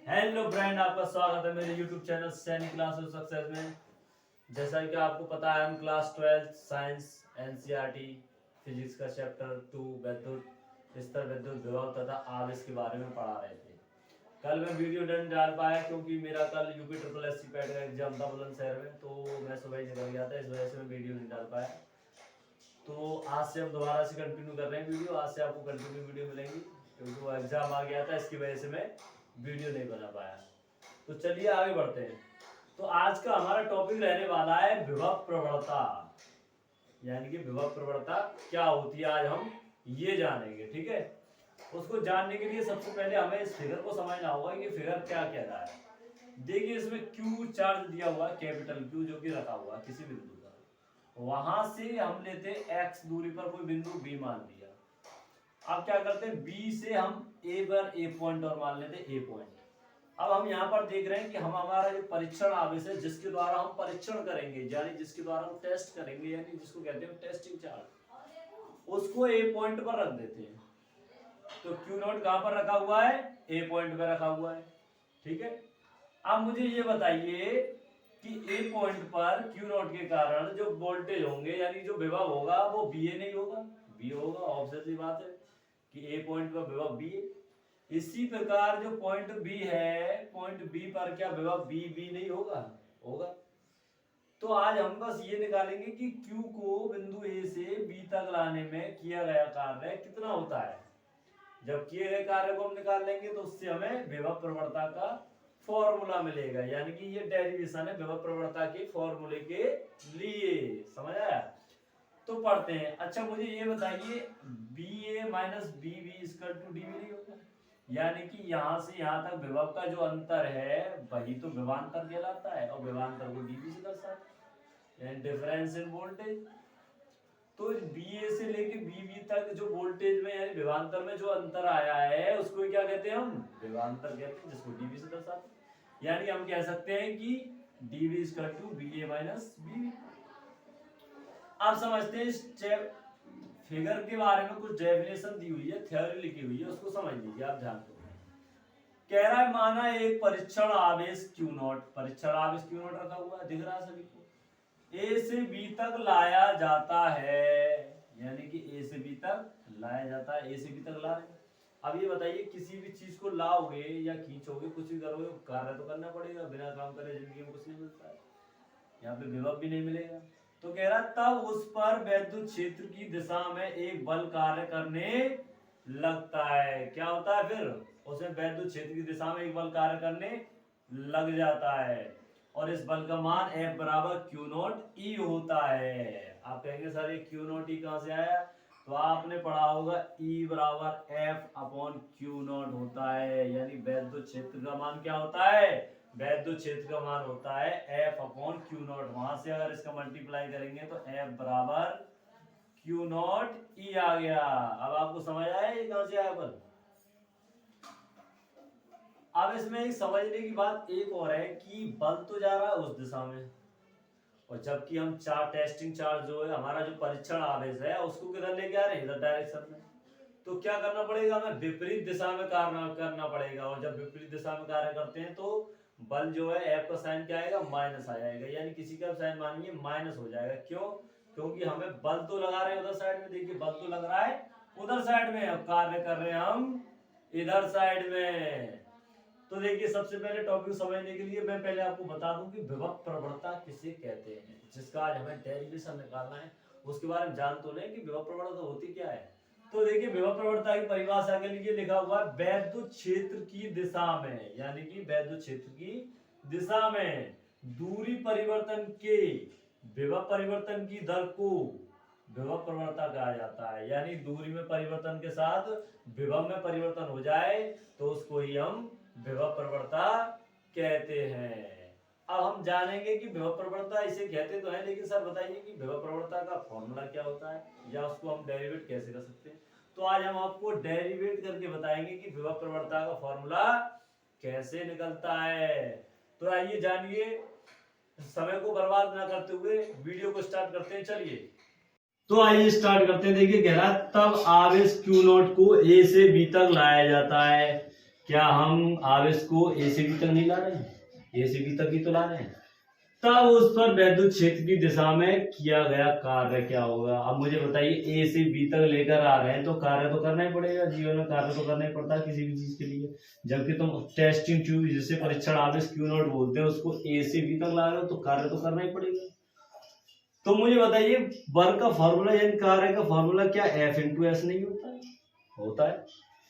Hello friend, आपका स्वागत है मेरे यूट्यूब चैनल सैनिक क्लास ऑफ सक्सेस में। जैसा कि आपको पता है, हम क्लास 12 साइंस एनसीईआरटी फिजिक्स का चैप्टर 2 विद्युत स्तर, विद्युत विभव तथा आवेश के बारे में पढ़ा रहे थे। कल मैं वीडियो नहीं डाल पाया क्योंकि मेरा कल UP triple S C PET का एग्जाम था बुलंदशहर में, तो मैं सुबह ही निकल गया था, इस वजह से मैं वीडियो नहीं डाल पाया। तो आज से हम दोबारा से कंटिन्यू कर रहे हैं वीडियो। आज से आपको कंटिन्यू वीडियो मिलेंगी क्योंकि वो एग्जाम आ गया था, इसकी वजह से मैं वीडियो नहीं बना पाया। तो चलिए आगे बढ़ते हैं। तो आज का हमारा टॉपिक रहने वाला है विभव प्रवणता, यानी कि विभव प्रवणता क्या होती है, आज हम ये जानेंगे। ठीक है, उसको जानने के लिए सबसे पहले हमें इस फिगर को समझना होगा कि फिगर क्या कह रहा है। देखिए, इसमें क्यू चार्ज दिया हुआ है, कैपिटल क्यू, जो कि रखा हुआ है किसी बिंदु पर। वहां से हम लेते एक्स दूरी पर कोई बिंदु बी मान लिया। अब क्या करते हैं, बी से हम ए पर ए पॉइंट और मान लेते ए पॉइंट। अब हम यहाँ पर देख रहे हैं कि हम हमारा जो परीक्षण आवेश है, जिसके द्वारा हम परीक्षण करेंगे, यानी जिसके द्वारा हम टेस्ट करेंगे, यानी जिसको कहते हैं टेस्टिंग चार्ज, उसको ए पॉइंट पर रख देते हैं। तो क्यू नॉट कहां पर रखा हुआ है, ए पॉइंट पर रखा हुआ है। ठीक है, अब मुझे ये बताइए कि ए पॉइंट पर क्यू नॉट के कारण जो वोल्टेज होंगे, यानी जो विभव होगा, वो बी ए नहीं होगा, बी होगा। ऑब्वियसली बात है कि ए पॉइंट पर विभव बी ए। इसी प्रकार जो पॉइंट बी है, पॉइंट बी पर क्या विभव बी बी नहीं होगा, होगा। तो आज हम बस ये निकालेंगे कि Q को बिंदु A से B तक लाने में किया गया कार्य कितना होता है। जब किए गए कार्य को हम निकाल लेंगे तो उससे हमें विभव प्रवणता का फॉर्मूला मिलेगा, यानी कि ये डेरिवेशन है विभव प्रवणता के फॉर्मूले के लिए। समझ आया? तो पढ़ते हैं। अच्छा, मुझे ये बताइए, B A minus B B equal to D B नहीं होगा, यानी कि यहां से यहां तक विभव का जो अंतर है वही तो विभवांतर कहलाता है, और विभवांतर को डीबी से दर्शाते हैं, डिफरेंस इन वोल्टेज। तो बी ए से लेके बी बी तक जो वोल्टेज में, यानी विभवांतर में जो अंतर आया है, उसको क्या कहते हैं, हम विभवांतर कहते हैं, जिसको डीबी से दर्शाते हैं। यानी हम कह सकते हैं कि DB equal to B A minus B. आप समझते हैं इस फिगर के बारे में कुछ डेफिनेशन दी हुई है, थ्योरी लिखी हुई है, उसको समझ लीजिए आप ध्यान से। कह रहा है, माना एक परीक्षण आवेश क्यू नॉट, परीक्षण आवेश क्यू नॉट रखा हुआ है, दिख रहा है सभी को, ए से बी तक लाया जाता है, यानी कि ए से बी तक लाया जाता है, ए से बी तक ला रहे हैं। अब ये बताइए, किसी भी चीज को लाओगे या खींचोगे, कुछ भी करोगे, कार्य तो करना पड़ेगा, बिना काम करे जिंदगी में कुछ नहीं मिलता है, यहाँ पे विभव भी नहीं मिलेगा। तो कह रहा तब उस पर वैद्युत क्षेत्र की दिशा में एक बल कार्य करने लगता है। क्या होता है फिर, उसमें वैद्युत क्षेत्र की दिशा में एक बल कार्य करने लग जाता है, और इस बल का मान F बराबर क्यू नॉट ई होता है। आप कहेंगे सर ये क्यू नॉट ई कहां से आया, तो आपने पढ़ा होगा E बराबर F अपॉन क्यू नॉट होता है, यानी वैद्युत क्षेत्र का मान क्या होता है, वैद्युत क्षेत्र का मान होता है F अपॉन क्यू नॉट। वहां से अगर इसका मल्टीप्लाई करेंगे तो F बराबर क्यू नॉट ई आ गया। अब आपको समझ आया ये कहां से आया बल। अब इसमें एक समझने की बात एक और है कि बल तो जा रहा है उस दिशा में, और जबकि हम टेस्टिंग चार्ज जो है, हमारा जो परीक्षण आवेश है, उसको किधर लेके आ रहे हैं, इधर डायरेक्शन में। तो क्या करना पड़ेगा, हमें विपरीत दिशा में कार्य करना पड़ेगा, और जब विपरीत दिशा में कार्य करते हैं तो बल जो है एफ का साइन क्या आएगा, माइनस आ जाएगा, यानी किसी का साइन मानिए माइनस हो जाएगा। क्यों, क्योंकि हमें बल तो लगा रहे हैं उधर साइड में, देखिए बल तो लग रहा है उधर साइड में, अब कार्य कर रहे हैं हम इधर साइड में। तो देखिए, सबसे पहले टॉपिक समझने के लिए मैं पहले आपको बता दूं कि विभव प्रवणता किसे कहते हैं, जिसका आज हमें डेरिवेशन निकालना है। उसके बारे में जान तो लें कि विभव प्रवणता होती क्या है। तो देखिए, विभव प्रवणता की परिभाषा के लिए लिखा हुआ है वैद्युत क्षेत्र की दिशा में, यानी कि वैद्युत क्षेत्र की दिशा में दूरी परिवर्तन के विभव परिवर्तन की दर को विभव प्रवणता कहा जाता है। यानी दूरी में परिवर्तन के साथ विभव में परिवर्तन हो जाए तो उसको ही हम विभव प्रवणता कहते हैं। अब हम जानेंगे कि विभव प्रवणता इसे कहते तो है, लेकिन सर बताइए कि विभव प्रवणता का फॉर्मूला क्या होता है, या उसको हम डेरिवेट कैसे कर सकते हैं। तो आज हम आपको डेरिवेट करके बताएंगे कि विभव प्रवणता का फॉर्मूला कैसे निकलता है। तो आइए जानिए, समय को बर्बाद ना करते हुए वीडियो को स्टार्ट करते हैं। चलिए, तो आइए स्टार्ट करते हैं। देखिए, कह रहा है तब आवेश क्यू नॉट को ए से बी तक लाया जाता है। क्या हम आवेश को ए से बी तक नहीं ला रहे हैं? ए से बी तक ही तो ला रहे हैं। तब उस पर वैद्युत क्षेत्र की दिशा में किया गया कार्य क्या होगा? अब मुझे बताइए, ए से बी तक लेकर आ रहे हैं तो कार्य तो करना ही पड़ेगा, जीवन में कार्य तो करना ही पड़ता है किसी भी चीज के लिए। जबकि तुम टेस्टिंग ट्यूब जिसे परीक्षण आवेश क्यू नॉट बोलते हैं उसको ए से बी तक ला रहे हो तो कार्य तो करना ही पड़ेगा। तो मुझे बताइए, वर्क का फॉर्मूला यानी कार्य का फॉर्मूला क्या एफ इंटू एस नहीं होता है? होता है,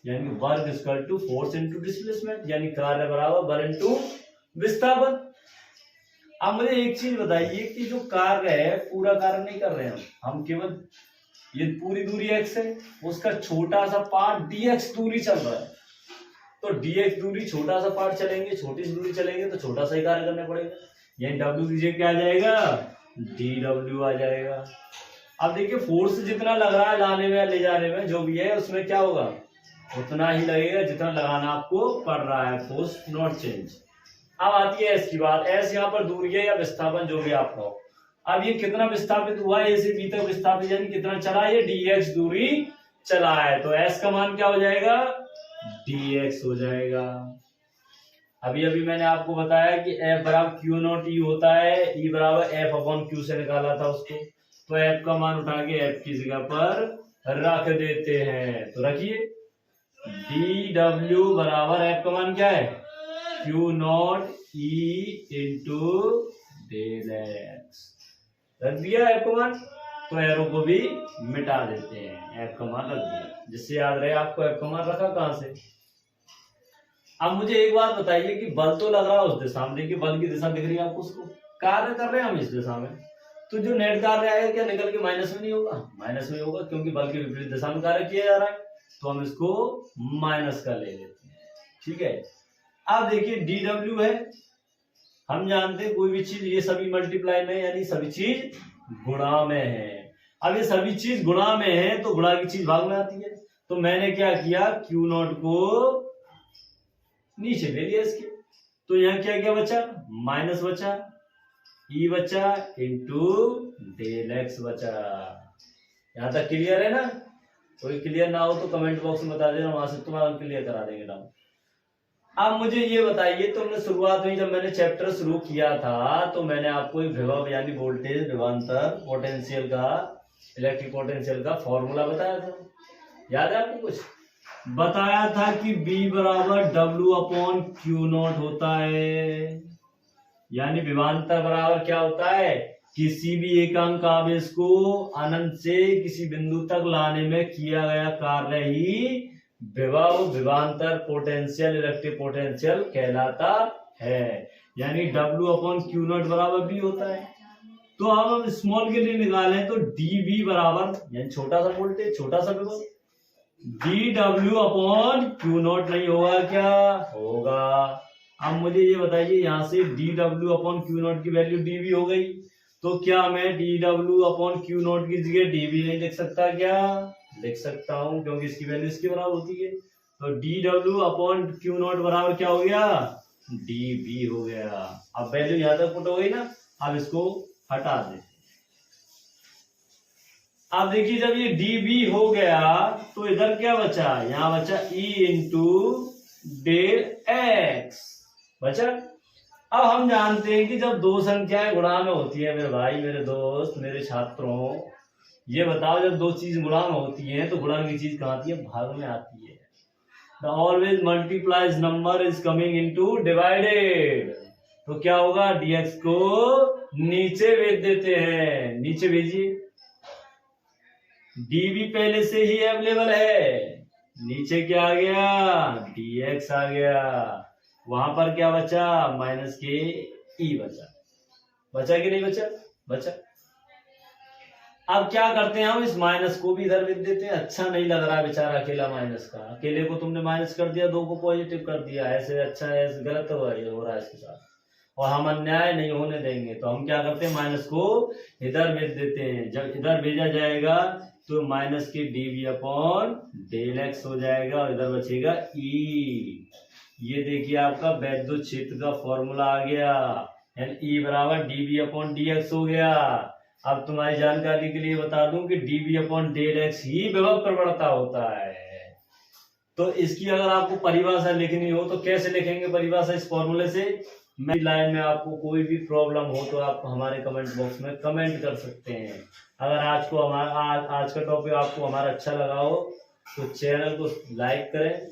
यानी work equal to force into displacement, यानी कार्य बराबर बल इंटू विस्थापन। अब मुझे एक चीज बताइए कि जो कार्य है पूरा कार्य नहीं कर रहे हैं हम केवल ये पूरी दूरी x है, उसका छोटा सा पार्ट dx दूरी चल रहा है। तो dx दूरी छोटा सा पार्ट चलेंगे, छोटी सी दूरी चलेंगे तो छोटा सा ही कार्य करना पड़ेगा, यानी w की जगह क्या आ जाएगा? dw आ जाएगा। अब देखिए, फोर्स जितना लग रहा है लाने में ले जाने में जो भी है उसमें क्या होगा? उतना ही लगेगा जितना लगाना आपको पड़ रहा है, फोर्स नॉट चेंज। अब आती है एस की बात। एस यहाँ पर दूरी है या विस्थापन जो भी आप कहो। अब ये कितना विस्थापित हुआ है? ए से बी तक विस्थापित यानी कितना चला? ये dx दूरी चला है, तो एस का मान क्या हो जाएगा? dx हो जाएगा। अभी अभी मैंने आपको बताया कि F बराबर क्यू नॉट ई होता है, E बराबर F अपॉन क्यू से निकाला था उसको, तो F का मान उठा के F की जगह पर रख देते हैं। तो रखिए, dw बराबर F का मान क्या है? Q naught E into del X. रख दिया एफ का मान, तो एरो को भी मिटा देते हैं, एफ का मान रख दिया, जिससे याद रहे आपको एफ का मान रखा कहां से। अब मुझे एक बात बताइए कि बल तो लग रहा है उस दिशा में, देखिए बल की दिशा दिख रही है आपको, उसको कार्य कर रहे हैं हम इस दिशा में, तो जो नेट कार्य आएगा क्या निकल के माइनस में नहीं होगा? माइनस में होगा, क्योंकि बल के विपरीत दिशा में कार्य किया जा रहा है, तो हम इसको माइनस का ले लेते हैं। ठीक है, अब देखिए dw है, हम जानते हैं कोई भी चीज ये सभी मल्टीप्लाई में यानी सभी चीज गुणा में है। अब ये सभी चीज गुणा में है तो गुणा की चीज भाग में आती है, तो मैंने क्या किया? क्यू नॉट को नीचे ले लिया इसके, तो यहाँ क्या क्या बचा? माइनस बचा, ई बचा इंटू डेल एक्स बचा। यहां तक क्लियर है ना? कोई क्लियर ना हो तो कमेंट बॉक्स में बता देना, वहां से तुम्हारा क्लियर करा देंगे डाउन। अब मुझे ये बताइए, तुमने शुरुआत में जब मैंने चैप्टर शुरू किया था तो मैंने आपको विभव यानी वोल्टेज विभवांतर पोटेंशियल का, इलेक्ट्रिक पोटेंशियल का फॉर्मूला बताया था, याद है आपको? कुछ बताया था कि B बराबर W अपॉन क्यू नॉट होता है, यानी विभवांतर बराबर क्या होता है? किसी भी एकांक आवेश को अनंत से किसी बिंदु तक लाने में किया गया कार्य ही विभव विभवांतर पोटेंशियल इलेक्ट्रिक पोटेंशियल कहलाता है, यानी W अपॉन क्यू नॉट बराबर B होता है। तो अब हम स्मॉल के लिए निकालें तो dV बराबर यानी छोटा सा वोल्टेज छोटा सा विभव, dW अपॉन क्यू नॉट नहीं होगा क्या? होगा। अब मुझे ये बताइए, यहाँ से dW अपॉन क्यू नॉट की वैल्यू dV हो गई, तो क्या मैं dW अपॉन क्यू नॉट की जगह dV नहीं लिख सकता क्या? लिख सकता हूं, क्योंकि इसकी वैल्यू इसके बराबर होती है। तो dW अपॉन क्यू नॉट बराबर क्या हो गया? dV हो गया। अब वैल्यू यहां तक पुट हो गई ना, अब इसको हटा दे। अब देखिए, जब ये dV हो गया तो इधर क्या बचा? यहां बचा E इंटू डेल एक्स बचा। अब हम जानते हैं कि जब दो संख्याएं गुणा में होती है, मेरे भाई मेरे दोस्त मेरे छात्रों, ये बताओ, जब दो चीज गुणा में होती है तो गुणा की चीज कहाँ आती है? भाग में आती है। The always multiplies number is coming into divided, तो क्या होगा? dx को नीचे भेज देते हैं, नीचे भेजिए। dv पहले से ही अवेलेबल है, नीचे क्या आ गया? dx आ गया। वहां पर क्या बचा? माइनस के ई बचा। बचा कि नहीं बचा? बचा। अब क्या करते हैं हम? इस माइनस को भी इधर लिख देते हैं। अच्छा नहीं लग रहा है बेचारा अकेला माइनस का, अकेले को तुमने माइनस कर दिया, दो को पॉजिटिव कर दिया, ऐसे अच्छा है, ऐसे गलत हो रहा है इसके साथ, और हम अन्याय नहीं होने देंगे। तो हम क्या करते हैं? माइनस को इधर भेज देते हैं। जब इधर भेजा जाएगा तो माइनस के dV अपॉन डेल एक्स हो जाएगा, और इधर बचेगा E। ये देखिए आपका वैद्युत क्षेत्र का फॉर्मूला आ गया, यानी E बराबर dV अपॉन dx हो गया। अब तुम्हारी जानकारी के लिए बता दूं कि dV अपॉन डेल एक्स ही विभव प्रवणता होता है। तो इसकी अगर आपको परिभाषा लिखनी हो तो कैसे लिखेंगे परिभाषा इस फॉर्मूले से। मैं लाइन में आपको कोई भी प्रॉब्लम हो तो आप हमारे कमेंट बॉक्स में कमेंट कर सकते हैं। अगर आज का टॉपिक आपको हमारा अच्छा लगा हो तो चैनल को लाइक करें,